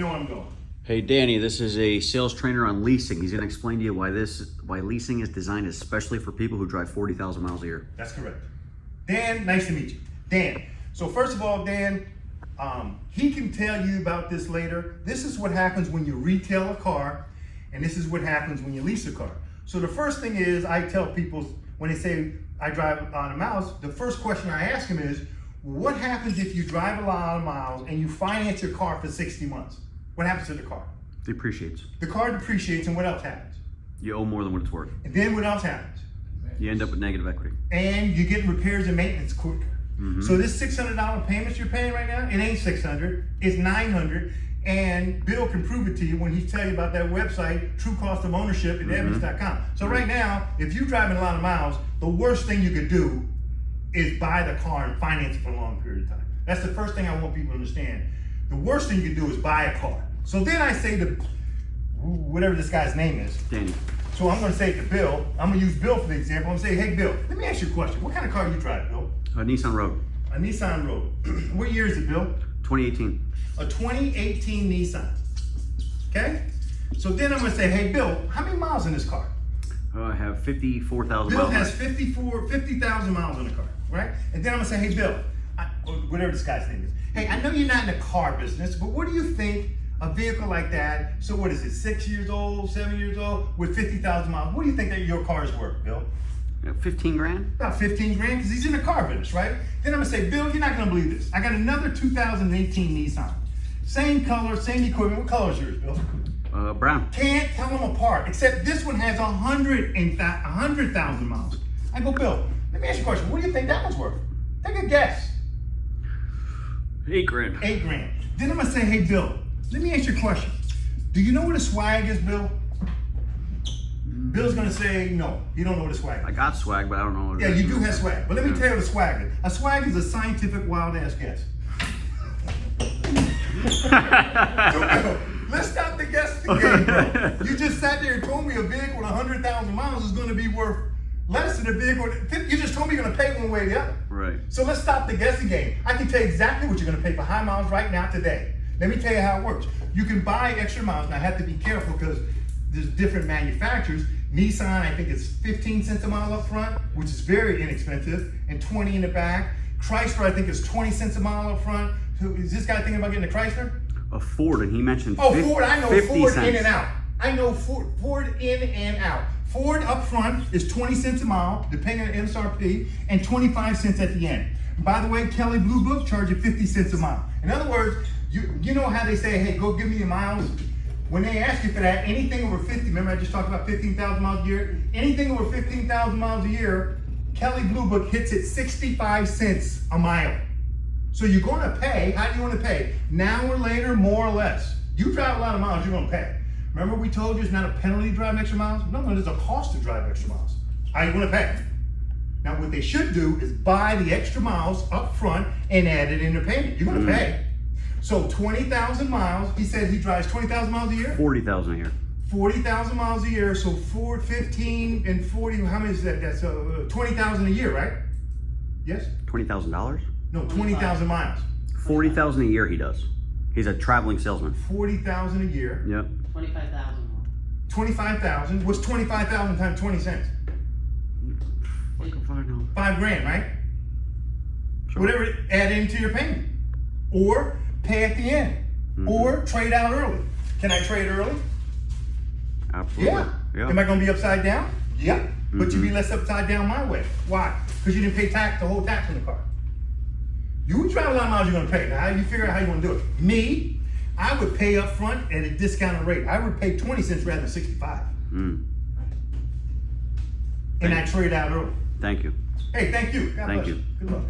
know where I'm going. Hey Danny, this is a sales trainer on leasing. He's going to explain to you why leasing is designed especially for people who drive 40,000 miles a year. That's correct. Dan, nice to meet you. Dan, so first of all, Dan, he can tell you about this later. This is what happens when you retail a car, and this is what happens when you lease a car. So the first thing is, I tell people when they say I drive a lot of miles, the first question I ask them is, what happens if you drive a lot of miles and you finance your car for 60 months? What happens to the car? Depreciates. The car depreciates, and what else happens? You owe more than what it's worth. And then what else happens? You end up with negative equity. And you get repairs and maintenance quicker. So this $600 payments you're paying right now, it ain't $600, it's $900. And Bill can prove it to you when he tell you about that website, True Cost of Ownership at Evans.com. So right now, if you're driving a lot of miles, the worst thing you could do is buy the car and finance it for a long period of time. That's the first thing I want people to understand. The worst thing you can do is buy a car. So then I say to whatever this guy's name is, Danny. so I'm gonna say to Bill, I'm gonna use Bill for the example. I'm gonna say, hey Bill, let me ask you a question. What kind of car you drive, Bill? A Nissan Rogue. A Nissan Rogue. What year is it, Bill? 2018. A 2018 Nissan. Okay? So then I'm gonna say, hey Bill, how many miles in this car? I have 54,000 Bill miles. has 50,000 miles in the car, right? And then I'm gonna say, hey Bill, or whatever this guy's name is. Hey, I know you're not in the car business, but what do you think a vehicle like that, so what is it, 6 years old, 7 years old, with 50,000 miles, what do you think that your car is worth, Bill? 15 grand? About 15 grand, because he's in the car business, right? Then I'm gonna say, Bill, you're not gonna believe this. I got another 2018 Nissan. Same color, same equipment. What color is yours, Bill? Brown. Can't tell them apart, except this one has 100,000 miles. I go, Bill, let me ask you a question. What do you think that one's worth? Take a guess. 8 grand. 8 grand. Then I'm gonna say, hey, Bill, let me ask you a question. Do you know what a swag is, Bill? Bill's gonna say no. You don't know what a swag is. I got swag, but I don't know what it Yeah, is. you do have swag. But let me tell you what a swag is. A swag is a scientific wild ass guess. So, Bill, let's stop the guessing game, bro. You just sat there and told me a vehicle with 100,000 miles is gonna be worth less than a vehicle. You just told me you're gonna pay one way or the other. Right. So let's stop the guessing game. I can tell you exactly what you're gonna pay for high miles right now today. Let me tell you how it works. You can buy extra miles, and I have to be careful because there's different manufacturers. Nissan, I think it's 15 cents a mile up front, which is very inexpensive, and 20 in the back. Chrysler, I think is 20 cents a mile up front. So is this guy thinking about getting a Chrysler? A Ford, and he mentioned Oh, Ford, I know 50 Ford cents. in and out. I know Ford in and out. Ford up front is 20 cents a mile, depending on MSRP, and 25 cents at the end. By the way, Kelley Blue Book charges 50 cents a mile. In other words, you know how they say, hey, go give me your miles? When they ask you for that, anything over 50, remember I just talked about 15,000 miles a year? Anything over 15,000 miles a year, Kelley Blue Book hits it 65 cents a mile. So you're gonna pay, how do you wanna pay? Now or later, more or less. You drive a lot of miles, you're gonna pay. Remember we told you it's not a penalty to drive extra miles? No, there's a cost to drive extra miles. How you gonna pay? Now what they should do is buy the extra miles up front and add it in their payment. You're gonna pay. So 20,000 miles, he said he drives 20,000 miles a year? 40,000 a year. 40,000 miles a year, so 4, 15, and 40, how many is that? That's 20,000 a year, right? Yes? $20,000? No, 20,000 miles. 40,000 a year he does. He's a traveling salesman. 40,000 a year. Yep. 25,000 more. 25,000, what's 25,000 times 20 cents? $5 grand, right? Sure. Whatever, add into your payment. Or pay at the end. Or trade out early. Can I trade early? Absolutely. Yeah. Am I gonna be upside down? Yeah. But you be less upside down my way. Why? Because you didn't pay tax, the whole tax on the car. You would drive a lot of miles, you're gonna pay. Now you figure out how you wanna do it. Me, I would pay up front at a discounted rate. I would pay 20 cents rather than 65. And I trade out early. Thank you. Hey, thank you. God Thank bless you. Good luck.